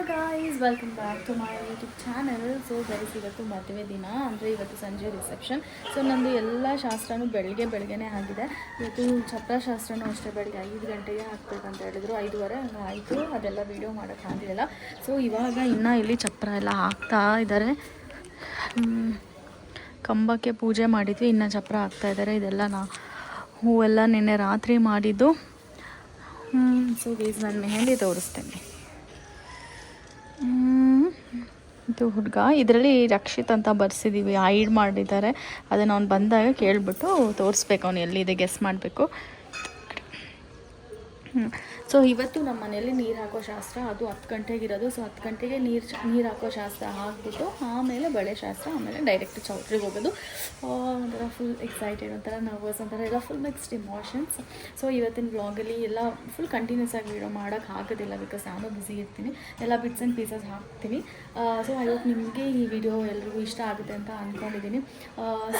Guys welcome back to my YouTube channel. So guys, ಇವತ್ತು ಮದುವೆ ದಿನ ಅಂದರೆ ಇವತ್ತು ಸಂಜೆ ರಿಸೆಪ್ಷನ್. ಸೊ ನಂದು ಎಲ್ಲ ಶಾಸ್ತ್ರನೂ ಬೆಳಗ್ಗೆನೇ ಆಗಿದೆ. ಇವತ್ತು ಚಪ್ರ ಶಾಸ್ತ್ರನೂ ಅಷ್ಟೇ ಬೆಳಗ್ಗೆ 5 ಗಂಟೆಗೆ ಹಾಕ್ಬೇಕಂತ ಹೇಳಿದ್ರು. 5:15 ಹಂಗೆ ಆಯಿತು. ಅದೆಲ್ಲ ವೀಡಿಯೋ ಮಾಡೋಕ್ಕಾಗಲಿಲ್ಲ. ಸೊ ಇವಾಗ ಇನ್ನೂ ಇಲ್ಲಿ ಚಪ್ರ ಎಲ್ಲ ಹಾಕ್ತಾ ಇದ್ದಾರೆ. ಕಂಬಕ್ಕೆ ಪೂಜೆ ಮಾಡಿದ್ವಿ, ಇನ್ನು ಚಪ್ರ ಹಾಕ್ತಾ ಇದ್ದಾರೆ. ಇದೆಲ್ಲ ಹೂವೆಲ್ಲ ನಿನ್ನೆ ರಾತ್ರಿ ಮಾಡಿದ್ದು. ಸೊ ಗೈಸ್, ನಾನು ಮೆಹಂದಿ ತೋರಿಸ್ತೇನೆ. ಇದು ಹುಡುಗ, ಇದರಲ್ಲಿ ರಕ್ಷಿತ್ ಅಂತ ಬರ್ಸಿದ್ದೀವಿ, ಹೈಡ್ ಮಾಡಿದ್ದಾರೆ. ಅದನ್ನು ಅವ್ನು ಬಂದಾಗ ಕೇಳಿಬಿಟ್ಟು ತೋರಿಸ್ಬೇಕು, ಅವನು ಎಲ್ಲಿದೆ ಗೆಸ್ ಮಾಡಬೇಕು. ಸೊ ಇವತ್ತು ನಮ್ಮ ಮನೇಲಿ ನೀರು ಹಾಕೋ ಶಾಸ್ತ್ರ, ಅದು 10 ಗಂಟೆಗಿರೋದು. ಸೊ 10 ಗಂಟೆಗೆ ನೀರು ಹಾಕೋ ಶಾಸ್ತ್ರ ಹಾಕ್ಬಿಟ್ಟು ಆಮೇಲೆ ಬಳೆ ಶಾಸ್ತ್ರ, ಆಮೇಲೆ ಡೈರೆಕ್ಟ್ ಚೌಟ್ರಿಗೆ ಹೋಗೋದು. ಒಂಥರ ಫುಲ್ ಎಕ್ಸೈಟೆಡ್, ಒಂಥರ ನರ್ವಸ್, ಒಂಥರ ಎಲ್ಲ ಫುಲ್ ಮಿಕ್ಸ್ಡ್ ಇಮೋಷನ್ಸ್. ಸೊ ಇವತ್ತಿನ ವ್ಲಾಗಲ್ಲಿ ಎಲ್ಲ ಫುಲ್ ಕಂಟಿನ್ಯೂಸ್ ಆಗಿ ವೀಡಿಯೋ ಮಾಡೋಕ್ಕೆ ಆಗೋದಿಲ್ಲ, ಬಿಕಾಸ್ ನಾನು ಬ್ಯುಸಿ ಇರ್ತೀನಿ. ಎಲ್ಲ ಬಿಟ್ಸ್ ಆ್ಯಂಡ್ ಪೀಸಸ್ ಹಾಕ್ತೀನಿ. ಸೊ ಐ ಹೋಪ್ ನಿಮಗೆ ಈ ವಿಡಿಯೋ ಎಲ್ರಿಗೂ ಇಷ್ಟ ಆಗುತ್ತೆ ಅಂತ ಅಂದ್ಕೊಂಡಿದ್ದೀನಿ.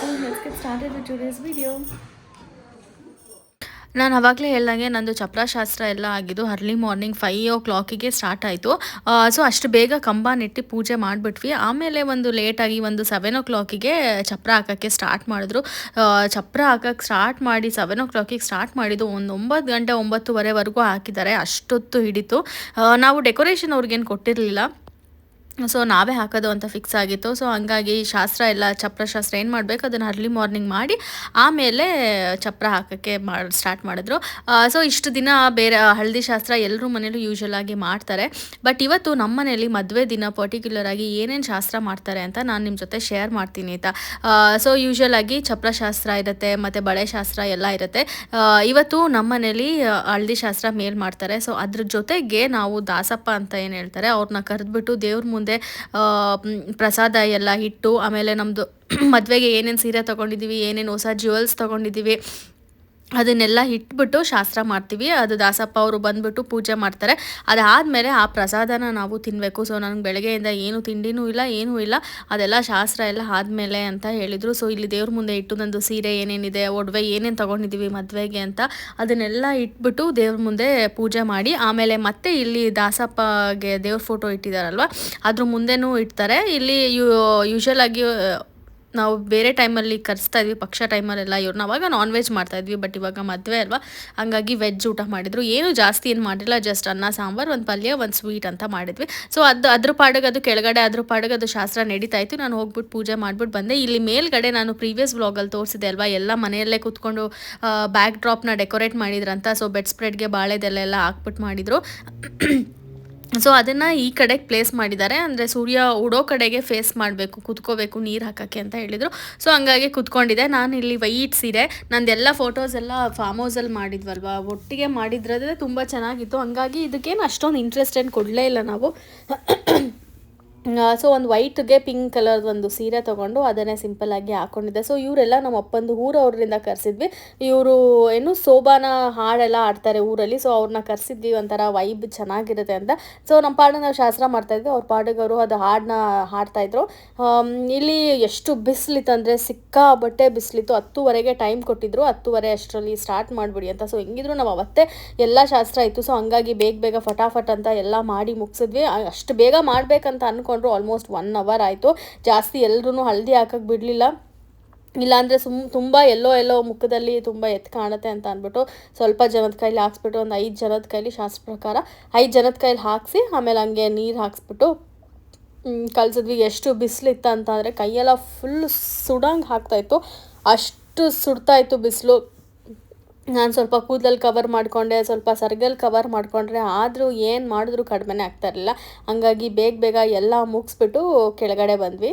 So let's get started with today's video. ನಾನು ಆವಾಗಲೇ ಹೇಳ್ದಂಗೆ ನಂದು ಚಪ್ರ ಶಾಸ್ತ್ರ ಎಲ್ಲ ಆಗಿದ್ದು ಅರ್ಲಿ ಮಾರ್ನಿಂಗ್ 5 o'clock ಸ್ಟಾರ್ಟ್ ಆಯಿತು. ಸೊ ಅಷ್ಟು ಬೇಗ ಕಂಬ ನೆಟ್ಟಿ ಪೂಜೆ ಮಾಡಿಬಿಟ್ವಿ. ಆಮೇಲೆ ಒಂದು ಲೇಟಾಗಿ ಒಂದು 7 o'clock ಚಪ್ರ ಹಾಕೋಕ್ಕೆ ಸ್ಟಾರ್ಟ್ ಮಾಡಿದ್ರು. ಚಪ್ರ ಹಾಕೋಕ್ಕೆ ಸ್ಟಾರ್ಟ್ ಮಾಡಿ 7 o'clock ಸ್ಟಾರ್ಟ್ ಮಾಡಿದ್ದು ಒಂದು 9 ಗಂಟೆ 9:30ವರೆಗೂ ಹಾಕಿದ್ದಾರೆ. ಅಷ್ಟೊತ್ತು ಹಿಡಿತು. ನಾವು ಡೆಕೋರೇಷನ್ ಅವ್ರಿಗೇನು ಕೊಟ್ಟಿರಲಿಲ್ಲ, ಸೊ ನಾವೇ ಹಾಕೋದು ಅಂತ ಫಿಕ್ಸ್ ಆಗಿತ್ತು. ಸೊ ಹಂಗಾಗಿ ಶಾಸ್ತ್ರ ಎಲ್ಲ ಚಪ್ರ ಶಾಸ್ತ್ರ ಏನು ಮಾಡಬೇಕು ಅದನ್ನು ಅರ್ಲಿ ಮಾರ್ನಿಂಗ್ ಮಾಡಿ ಆಮೇಲೆ ಚಪ್ರ ಹಾಕೋಕ್ಕೆ ಸ್ಟಾರ್ಟ್ ಮಾಡಿದ್ರು. ಸೊ ಇಷ್ಟು ದಿನ ಬೇರೆ ಹಳದಿ ಶಾಸ್ತ್ರ ಎಲ್ಲರೂ ಮನೇಲೂ ಯೂಶ್ವಲಾಗಿ ಮಾಡ್ತಾರೆ. ಬಟ್ ಇವತ್ತು ನಮ್ಮ ಮನೇಲಿ ಮದುವೆ ದಿನ ಪರ್ಟಿಕ್ಯುಲರ್ ಆಗಿ ಏನೇನು ಶಾಸ್ತ್ರ ಮಾಡ್ತಾರೆ ಅಂತ ನಾನು ನಿಮ್ಮ ಜೊತೆ ಶೇರ್ ಮಾಡ್ತೀನಿ ಆಯಿತಾ. ಸೊ ಯೂಶ್ವಲಾಗಿ ಚಪ್ರ ಶಾಸ್ತ್ರ ಇರುತ್ತೆ ಮತ್ತು ಬಳೆ ಶಾಸ್ತ್ರ ಎಲ್ಲ ಇರುತ್ತೆ. ಇವತ್ತು ನಮ್ಮ ಮನೇಲಿ ಹಳದಿ ಶಾಸ್ತ್ರ ಮೇಲ್ ಮಾಡ್ತಾರೆ. ಸೊ ಅದ್ರ ಜೊತೆಗೆ ನಾವು ದಾಸಪ್ಪ ಅಂತ ಏನು ಹೇಳ್ತಾರೆ ಅವ್ರನ್ನ ಕರೆದ್ಬಿಟ್ಟು ದೇವ್ರ ಮುಂದೆ ಪ್ರಸಾದ ಎಲ್ಲ ಇಟ್ಟು, ಆಮೇಲೆ ನಮ್ಮದು ಮದುವೆಗೆ ಏನೇನು ಸೀರೆ ತೊಗೊಂಡಿದ್ದೀವಿ, ಏನೇನು ಹೊಸ ಜ್ಯುವೆಲ್ಸ್ ತೊಗೊಂಡಿದ್ದೀವಿ ಅದನ್ನೆಲ್ಲ ಇಟ್ಬಿಟ್ಟು ಶಾಸ್ತ್ರ ಮಾಡ್ತೀವಿ. ಅದು ದಾಸಪ್ಪ ಅವರು ಬಂದುಬಿಟ್ಟು ಪೂಜೆ ಮಾಡ್ತಾರೆ. ಅದಾದಮೇಲೆ ಆ ಪ್ರಸಾದನ ನಾವು ತಿನ್ನಬೇಕು. ಸೊ ನನಗೆ ಬೆಳಗ್ಗೆಯಿಂದ ಏನು ತಿಂಡಿನೂ ಇಲ್ಲ, ಏನೂ ಇಲ್ಲ. ಅದೆಲ್ಲ ಶಾಸ್ತ್ರ ಎಲ್ಲ ಆದಮೇಲೆ ಅಂತ ಹೇಳಿದರು. ಸೊ ಇಲ್ಲಿ ದೇವ್ರ ಮುಂದೆ ಇಟ್ಟು ನಂದು ಸೀರೆ ಏನೇನಿದೆ, ಒಡವೆ ಏನೇನು ತೊಗೊಂಡಿದ್ದೀವಿ ಮದುವೆಗೆ ಅಂತ ಅದನ್ನೆಲ್ಲ ಇಟ್ಬಿಟ್ಟು ದೇವ್ರ ಮುಂದೆ ಪೂಜೆ ಮಾಡಿ, ಆಮೇಲೆ ಮತ್ತೆ ಇಲ್ಲಿ ದಾಸಪ್ಪಗೆ ದೇವ್ರ ಫೋಟೋ ಇಟ್ಟಿದ್ದಾರಲ್ವ ಅದ್ರ ಮುಂದೆನೂ ಇಡ್ತಾರೆ. ಇಲ್ಲಿ ಯೂಶ್ವಲಾಗಿ ನಾವು ಬೇರೆ ಟೈಮಲ್ಲಿ ಕರೆಸ್ತಾ ಇದ್ವಿ, ಪಕ್ಷ ಟೈಮಲ್ಲೆಲ್ಲ ಇವ್ರನ್ನ ಅವಾಗ ನಾನ್ ವೆಜ್ ಮಾಡ್ತಾಯಿದ್ವಿ. ಬಟ್ ಇವಾಗ ಮದುವೆ ಅಲ್ವಾ, ಹಂಗಾಗಿ ವೆಜ್ ಊಟ ಮಾಡಿದ್ರು. ಏನು ಜಾಸ್ತಿ ಏನು ಮಾಡಿಲ್ಲ, ಜಸ್ಟ್ ಅನ್ನ ಸಾಂಬಾರು, ಒಂದು ಪಲ್ಯ, ಒಂದು ಸ್ವೀಟ್ ಅಂತ ಮಾಡಿದ್ವಿ. ಸೊ ಅದ್ರ ಪಾಡಿಗೆ ಅದು ಕೆಳಗಡೆ ಅದ್ರ ಪಾಡಿಗೆ ಅದು ಶಾಸ್ತ್ರ ನಡೀತಾ ಇತ್ತು. ನಾನು ಹೋಗ್ಬಿಟ್ಟು ಪೂಜೆ ಮಾಡಿಬಿಟ್ಟು ಬಂದೆ. ಇಲ್ಲಿ ಮೇಲ್ಗಡೆ ನಾನು ಪ್ರೀವಿಯಸ್ ವ್ಲಾಗಲ್ಲಿ ತೋರಿಸಿದೆ ಅಲ್ವಾ, ಎಲ್ಲ ಮನೆಯಲ್ಲೇ ಕೂತ್ಕೊಂಡು ಬ್ಯಾಕ್ ಡ್ರಾಪ್ನ ಡೆಕೋರೇಟ್ ಮಾಡಿದ್ರಂತ. ಸೊ ಬೆಡ್ ಸ್ಪ್ರೆಡ್ಗೆ ಬಾಳೆದೆಲ್ಲ ಹಾಕ್ಬಿಟ್ಟು ಮಾಡಿದರು. ಸೊ ಅದನ್ನು ಈ ಕಡೆಗೆ ಪ್ಲೇಸ್ ಮಾಡಿದ್ದಾರೆ, ಅಂದರೆ ಸೂರ್ಯ ಉಡೋ ಕಡೆಗೆ ಫೇಸ್ ಮಾಡಬೇಕು, ಕುತ್ಕೋಬೇಕು ನೀರು ಹಾಕೋಕ್ಕೆ ಅಂತ ಹೇಳಿದರು. ಸೊ ಹಂಗಾಗಿ ಕುತ್ಕೊಂಡಿದ್ದೆ. ನಾನು ಇಲ್ಲಿ ವೈಟ್ ಸೀರೆ, ನಂದೆಲ್ಲ ಫೋಟೋಸ್ ಎಲ್ಲ ಫಾರ್ಮ್ ಹೌಸಲ್ಲಿ ಮಾಡಿದ್ವಲ್ವ, ಒಟ್ಟಿಗೆ ಮಾಡಿದ್ರದೇ ತುಂಬ ಚೆನ್ನಾಗಿತ್ತು. ಹಂಗಾಗಿ ಇದಕ್ಕೇನು ಅಷ್ಟೊಂದು ಇಂಟ್ರೆಸ್ಟ್ ಏನು ಕೊಡಲೇ ಇಲ್ಲ ನಾವು. ಸೊ ಒಂದು ವೈಟ್ಗೆ ಪಿಂಕ್ ಕಲರ್ ಒಂದು ಸೀರೆ ತೊಗೊಂಡು ಅದನ್ನೇ ಸಿಂಪಲ್ಲಾಗಿ ಹಾಕ್ಕೊಂಡಿದ್ದೆ. ಸೊ ಇವರೆಲ್ಲ ನಮ್ಮ ಅಪ್ಪಂದು ಊರವ್ರಿಂದ ಕರೆಸಿದ್ವಿ. ಇವರು ಏನು ಸೋಬಾನ ಹಾಡೆಲ್ಲ ಆಡ್ತಾರೆ ಊರಲ್ಲಿ. ಸೊ ಅವ್ರನ್ನ ಕರೆಸಿದ್ವಿ, ಒಂಥರ ವೈಬ್ ಚೆನ್ನಾಗಿರುತ್ತೆ ಅಂತ. ಸೊ ನಮ್ಮ ಪಾಡಿಗೆ ನಾವು ಶಾಸ್ತ್ರ ಮಾಡ್ತಾಯಿದ್ವಿ, ಅವ್ರ ಪಾಡಿಗೆ ಅವರು ಅದು ಹಾಡನ್ನ ಹಾಡ್ತಾಯಿದ್ರು. ಇಲ್ಲಿ ಎಷ್ಟು ಬಿಸಿಲಿತ್ತು ಅಂದರೆ ಸಿಕ್ಕಾಬಟ್ಟೆ ಬಿಸಿಲಿತ್ತು. 10:30 ಟೈಮ್ ಕೊಟ್ಟಿದ್ರು, 10:30 ಅಷ್ಟರಲ್ಲಿ ಸ್ಟಾರ್ಟ್ ಮಾಡಿಬಿಡಿ ಅಂತ. ಸೊ ಹೆಂಗಿದ್ರು ನಾವು ಅವತ್ತೇ ಎಲ್ಲ ಶಾಸ್ತ್ರ ಇತ್ತು. ಸೊ ಹಂಗಾಗಿ ಬೇಗ ಫಟಾಫಟ್ ಅಂತ ಎಲ್ಲ ಮಾಡಿ ಮುಗಿಸಿದ್ವಿ. ಅಷ್ಟು ಬೇಗ ಮಾಡಬೇಕಂತ ಅಂದ್ಕೊಂಡು ಆಲ್ಮೋಸ್ಟ್ 1 hour ಆಯಿತು. ಜಾಸ್ತಿ ಎಲ್ಲರೂ ಹಳದಿ ಹಾಕಕ್ಕೆ ಬಿಡಲಿಲ್ಲ, ಇಲ್ಲಾಂದರೆ ತುಂಬ ಎಲ್ಲೋ ಮುಖದಲ್ಲಿ ತುಂಬ ಎತ್ತು ಕಾಣುತ್ತೆ ಅಂತ ಅಂದ್ಬಿಟ್ಟು ಸ್ವಲ್ಪ ಜನದ ಕೈಲಿ ಹಾಕ್ಸ್ಬಿಟ್ಟು, ಒಂದು 5 ಜನದ ಕೈಲಿ ಶಾಸ್ತ್ರ ಪ್ರಕಾರ 5 ಜನದ ಕೈಲಿ ಹಾಕಿಸಿ ಆಮೇಲೆ ಹಂಗೆ ನೀರು ಹಾಕ್ಸ್ಬಿಟ್ಟು ಕಲಿಸಿದ್ವಿ. ಎಷ್ಟು ಬಿಸಿಲಿತ್ತು ಅಂತಂದರೆ ಕೈಯೆಲ್ಲ ಫುಲ್ ಸುಡಂಗೆ ಆಗ್ತಾಯಿತ್ತು, ಅಷ್ಟು ಸುಡ್ತಾಯಿತ್ತು ಬಿಸಿಲು. ನಾನು ಸ್ವಲ್ಪ ಕೂದಲಲ್ಲಿ ಕವರ್ ಮಾಡಿಕೊಂಡೆ, ಸ್ವಲ್ಪ ಸರ್ಗಲ್ಲಿ ಕವರ್ ಮಾಡಿಕೊಂಡ್ರೆ, ಆದರೂ ಏನು ಮಾಡಿದ್ರು ಕಡಿಮೆನೇ ಆಗ್ತಾಯಿರಲಿಲ್ಲ. ಹಂಗಾಗಿ ಬೇಗ ಎಲ್ಲ ಮುಗಿಸ್ಬಿಟ್ಟು ಕೆಳಗಡೆ ಬಂದ್ವಿ.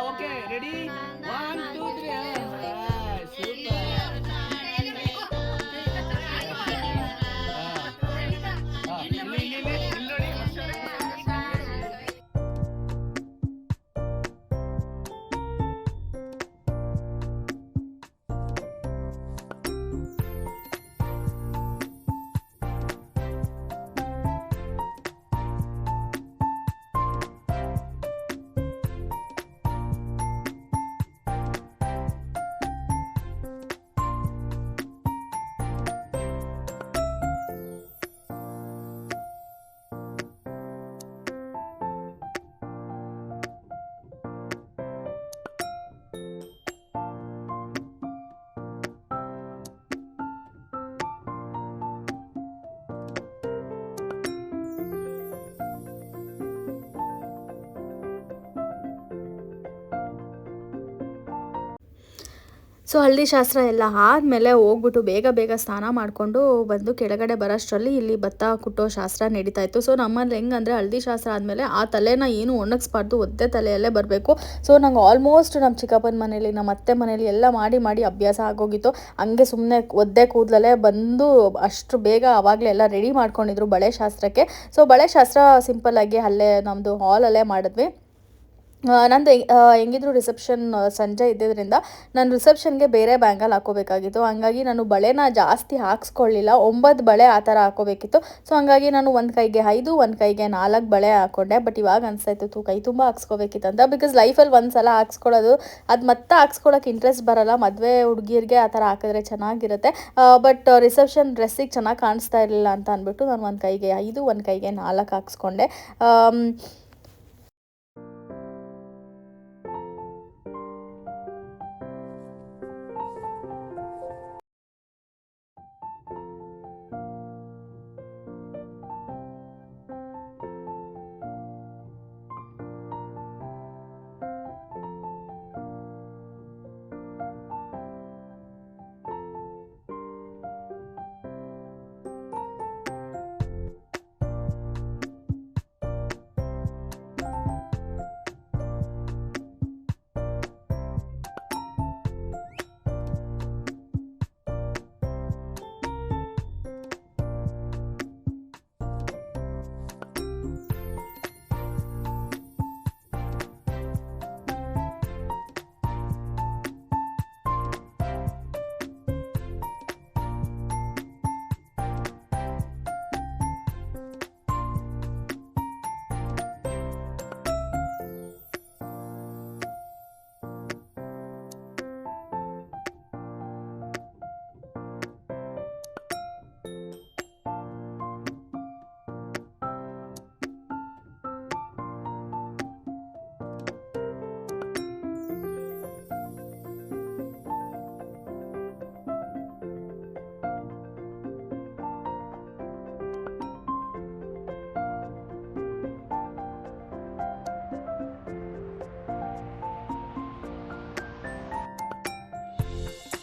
ಓಕೆ ರೆಡಿ 1 2 3 ಸೊ ಹಳದಿ ಶಾಸ್ತ್ರ ಎಲ್ಲ ಆದಮೇಲೆ ಹೋಗ್ಬಿಟ್ಟು ಬೇಗ ಬೇಗ ಸ್ನಾನ ಮಾಡಿಕೊಂಡು ಬಂದು ಕೆಳಗಡೆ ಬರೋಷ್ಟರಲ್ಲಿ ಇಲ್ಲಿ ಭತ್ತ ಕುಟ್ಟೋ ಶಾಸ್ತ್ರ ನಡೀತಾ ಇತ್ತು. ಸೊ ನಮ್ಮಲ್ಲಿ ಹೆಂಗಂದರೆ ಹಳದಿ ಶಾಸ್ತ್ರ ಆದಮೇಲೆ ಆ ತಲೆನ ಏನು ಒಣಗಿಸ್ಬಾರ್ದು, ಒದ್ದೆ ತಲೆಯಲ್ಲೇ ಬರಬೇಕು. ಸೊ ನಂಗೆ ಆಲ್ಮೋಸ್ಟ್ ನಮ್ಮ ಚಿಕ್ಕಪ್ಪನ ಮನೇಲಿ, ನಮ್ಮ ಅತ್ತೆ ಮನೇಲಿ ಎಲ್ಲ ಮಾಡಿ ಮಾಡಿ ಅಭ್ಯಾಸ ಆಗೋಗಿತ್ತು. ಹಂಗೆ ಸುಮ್ಮನೆ ಒದ್ದೆ ಕೂದಲಲ್ಲೇ ಬಂದು ಅಷ್ಟು ಬೇಗ ಆವಾಗಲೇ ಎಲ್ಲ ರೆಡಿ ಮಾಡ್ಕೊಂಡಿದ್ರು ಬಳೆ ಶಾಸ್ತ್ರಕ್ಕೆ. ಸೊ ಬಳೆ ಶಾಸ್ತ್ರ ಸಿಂಪಲ್ಲಾಗಿ ಅಲ್ಲೇ ನಮ್ಮದು ಹಾಲಲ್ಲೇ ಮಾಡಿದ್ವಿ. ನಂದು ಹೆಂಗಿದ್ರು ರಿಸೆಪ್ಷನ್ ಸಂಜೆ ಇದ್ದಿದ್ದರಿಂದ ನಾನು ರಿಸೆಪ್ಷನ್ಗೆ ಬೇರೆ ಬ್ಯಾಂಗಲ್ ಹಾಕೋಬೇಕಾಗಿತ್ತು. ಹಂಗಾಗಿ ನಾನು ಬಳೆನ ಜಾಸ್ತಿ ಹಾಕ್ಸ್ಕೊಳ್ಳಿಲ್ಲ, 9 ಬಳೆ ಆ ಥರ ಹಾಕೋಬೇಕಿತ್ತು. ಸೊ ಹಂಗಾಗಿ ನಾನು ಒಂದು ಕೈಗೆ 5, ಒಂದು ಕೈಗೆ 4 ಬಳೆ ಹಾಕ್ಕೊಂಡೆ. ಬಟ್ ಇವಾಗ ಅನಿಸ್ತಾಯಿತ್ತು ಕೈ ತುಂಬ ಹಾಕ್ಸ್ಕೋಬೇಕಿತ್ತಂತ. ಬಿಕಾಸ್ ಲೈಫಲ್ಲಿ ಒಂದು ಸಲ ಹಾಕ್ಸ್ಕೊಳ್ಳೋದು, ಅದು ಮತ್ತೆ ಹಾಕ್ಸ್ಕೊಳ್ಳೋಕೆ ಇಂಟ್ರೆಸ್ಟ್ ಬರೋಲ್ಲ. ಮದುವೆ ಹುಡುಗಿರಿಗೆ ಆ ಥರ ಹಾಕಿದ್ರೆ ಚೆನ್ನಾಗಿರುತ್ತೆ. ಬಟ್ ರಿಸೆಪ್ಷನ್ ಡ್ರೆಸ್ಸಿಗೆ ಚೆನ್ನಾಗಿ ಕಾಣಿಸ್ತಾ ಇರಲಿಲ್ಲ ಅಂತ ಅಂದ್ಬಿಟ್ಟು ನಾನು ಒಂದು ಕೈಗೆ 5, ಒಂದು ಕೈಗೆ 4 ಹಾಕ್ಸ್ಕೊಂಡೆ.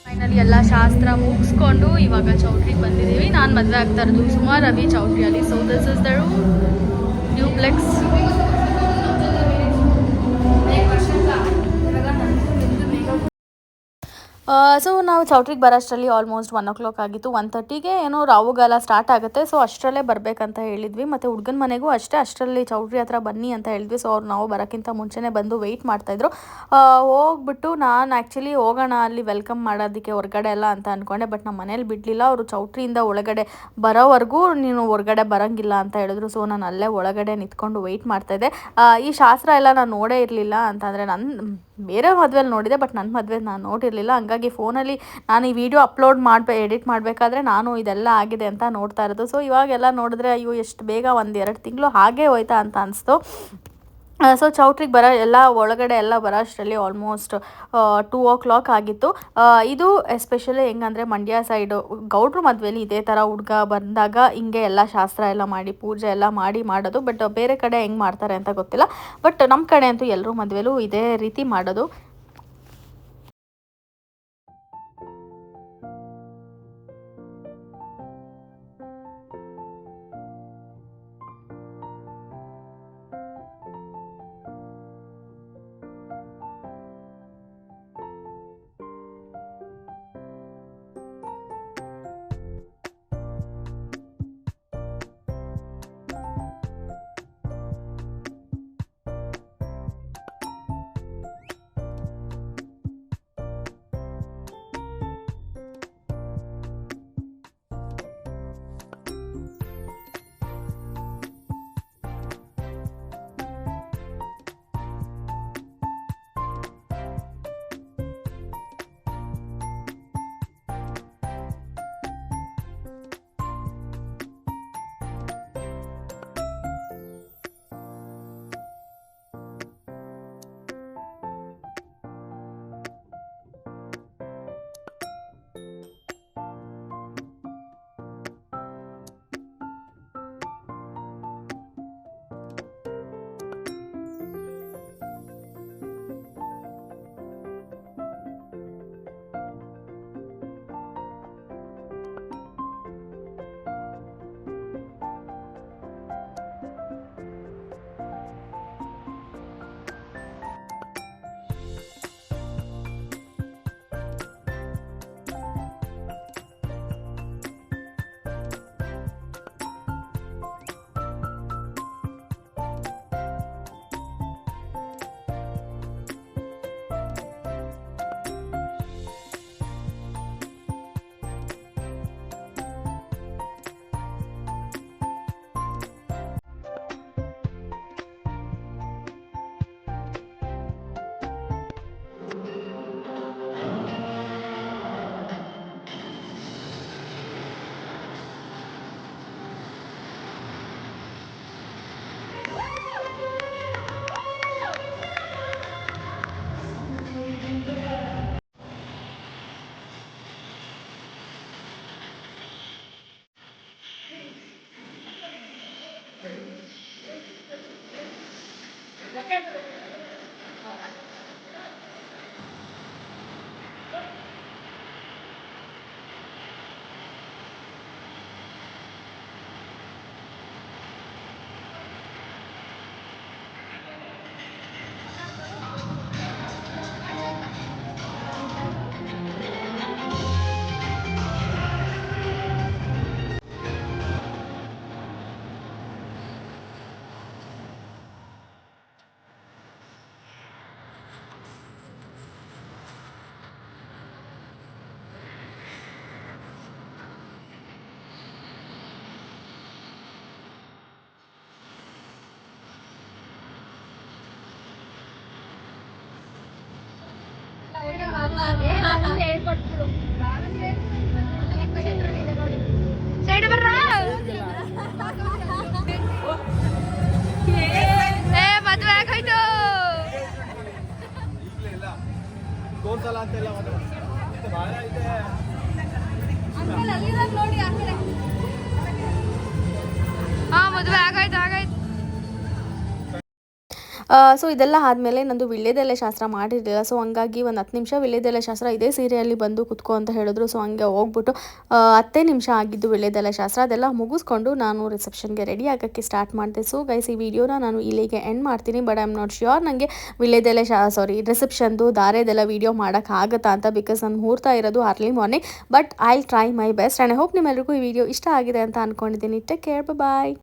ಫೈನಲಿ ಎಲ್ಲ ಶಾಸ್ತ್ರ ಮುಗಿಸ್ಕೊಂಡು ಇವಾಗ ಚೌಟ್ರಿಗೆ ಬಂದಿದ್ದೀವಿ. ನಾನು ಮದುವೆ ಆಗ್ತಾ ಇರೋದು ಸುಮಾರು ರವಿ ಚೌಟ್ರಿಯಲ್ಲಿ. So this is the duplex. So ನಾವು ಚೌಟ್ರಿಗೆ ಬರೋಷ್ಟರಲ್ಲಿ ಆಲ್ಮೋಸ್ಟ್ 1 o'clock ಆಗಿತ್ತು. 1:30ಗೆ ಏನೋ ರಾವುಗಾಲ ಸ್ಟಾರ್ಟ್ ಆಗುತ್ತೆ. ಸೊ ಅಷ್ಟರಲ್ಲೇ ಬರಬೇಕಂತ ಹೇಳಿದ್ವಿ. ಮತ್ತು ಹುಡುಗನ ಮನೆಗೂ ಅಷ್ಟೇ ಅಷ್ಟರಲ್ಲಿ ಚೌಟ್ರಿ ಹತ್ರ ಬನ್ನಿ ಅಂತ ಹೇಳಿದ್ವಿ. ಸೊ ಅವ್ರು ನಾವು ಬರೋಕ್ಕಿಂತ ಮುಂಚೆನೇ ಬಂದು ವೆಯ್ಟ್ ಮಾಡ್ತಾಯಿದ್ರು. ಹೋಗ್ಬಿಟ್ಟು ನಾನು ಆ್ಯಕ್ಚುಲಿ ಹೋಗೋಣ ಅಲ್ಲಿ ವೆಲ್ಕಮ್ ಮಾಡೋದಕ್ಕೆ ಹೊರಗಡೆ ಎಲ್ಲ ಅಂತ ಅಂದ್ಕೊಂಡೆ. ಬಟ್ ನಮ್ಮ ಮನೇಲಿ ಬಿಡಲಿಲ್ಲ. ಅವರು ಚೌಟ್ರಿಯಿಂದ ಒಳಗಡೆ ಬರೋವರೆಗೂ ನೀನು ಹೊರಗಡೆ ಬರೋಂಗಿಲ್ಲ ಅಂತ ಹೇಳಿದ್ರು. ಸೊ ನಾನು ಅಲ್ಲೇ ಒಳಗಡೆ ನಿಂತ್ಕೊಂಡು ವೆಯ್ಟ್ ಮಾಡ್ತಾಯಿದ್ದೆ. ಈ ಶಾಸ್ತ್ರ ಎಲ್ಲ ನಾನು ನೋಡೇ ಇರಲಿಲ್ಲ. ಅಂತಂದರೆ ಬೇರೆ ಮದುವೆಲಿ ನೋಡಿದೆ, ಬಟ್ ನನ್ನ ಮದುವೆ ನಾನು ನೋಡಿರಲಿಲ್ಲ. ಹಂಗಾಗಿ ಫೋನಲ್ಲಿ ನಾನು ಈ ವಿಡಿಯೋ ಎಡಿಟ್ ಮಾಡಬೇಕಾದ್ರೆ ನಾನು ಇದೆಲ್ಲ ಆಗಿದೆ ಅಂತ ನೋಡ್ತಾ ಇರೋದು. ಸೊ ಇವಾಗೆಲ್ಲ ನೋಡಿದ್ರೆ ಅಯ್ಯೋ ಎಷ್ಟು ಬೇಗ 1-2 ತಿಂಗಳು ಹಾಗೇ ಹೋಯ್ತಾ ಅಂತ ಅನಿಸ್ತು. ಸೊ ಚೌಟ್ರಿಗೆ ಎಲ್ಲ ಒಳಗಡೆ ಎಲ್ಲ ಬರೋ ಅಷ್ಟರಲ್ಲಿ ಆಲ್ಮೋಸ್ಟ್ 2 o'clock ಆಗಿತ್ತು. ಇದು ಎಸ್ಪೆಷಲಿ ಹೆಂಗಂದರೆ ಮಂಡ್ಯ ಸೈಡು ಗೌಡ್ರು ಮದುವೆಲಿ ಇದೇ ಥರ ಹುಡುಗ ಬಂದಾಗ ಹಿಂಗೆ ಎಲ್ಲ ಶಾಸ್ತ್ರ ಎಲ್ಲ ಮಾಡಿ ಪೂಜೆ ಎಲ್ಲ ಮಾಡೋದು. ಬಟ್ ಬೇರೆ ಕಡೆ ಹೆಂಗೆ ಮಾಡ್ತಾರೆ ಅಂತ ಗೊತ್ತಿಲ್ಲ. ಬಟ್ ನಮ್ಮ ಕಡೆ ಅಂತೂ ಎಲ್ಲರೂ ಮದುವೆಲೂ ಇದೇ ರೀತಿ ಮಾಡೋದು. ಮದ್ವೆ ಆಗೋಯ್ತು. ಮದುವೆ ಆಗೋಯ್ತು. ಸೊ ಇದೆಲ್ಲ ಆದಮೇಲೆ ನಂದು ವಿಳ್ಯದೆಲೆ ಶಾಸ್ತ್ರ ಮಾಡಿರಲಿಲ್ಲ. ಸೊ ಹಂಗಾಗಿ ಒಂದು 10 ನಿಮಿಷ ವಿಳ್ಯದೆಲೆ ಶಾಸ್ತ್ರ ಇದೇ ಸೀರೆಯಲ್ಲಿ ಬಂದು ಕುತ್ಕೋ ಅಂತ ಹೇಳಿದ್ರು. ಸೊ ಹಂಗೆ ಹೋಗ್ಬಿಟ್ಟು 10 ನಿಮಿಷ ಆಗಿದ್ದು ವಿಳ್ಯದೆಲೆ ಶಾಸ್ತ್ರ ಅದೆಲ್ಲ ಮುಗಿಸ್ಕೊಂಡು ನಾನು ರಿಸೆಪ್ಷನ್ಗೆ ರೆಡಿ ಆಗೋಕ್ಕೆ ಸ್ಟಾರ್ಟ್ ಮಾಡಿದೆ. ಸೊ ಗೈಸ್ ಈ ವಿಡಿಯೋನ ನಾನು ಇಲ್ಲಿಗೆ ಎಂಡ್ ಮಾಡ್ತೀನಿ. But I am not sure ನನಗೆ ವಿಳ್ಯದೆಲೆ ರಿಸೆಪ್ಷನ್ದು ದಾರೆದೆಲ್ಲ ವಿಡಿಯೋ ಮಾಡೋಕ್ಕಾಗತ್ತಾ ಅಂತ, ಬಿಕಾಸ್ ನಾನು ಮುಹೂರ್ತ ಇರೋದು early morning. But I try my best and I hope ನಿಮ್ಮೆಲ್ಲರಿಗೂ ಈ ವಿಡಿಯೋ ಇಷ್ಟ ಆಗಿದೆ ಅಂತ ಅಂದ್ಕೊಂಡಿದ್ದೀನಿ. ಟೇಕ್ ಕೇರ್, ಬಾಯ್.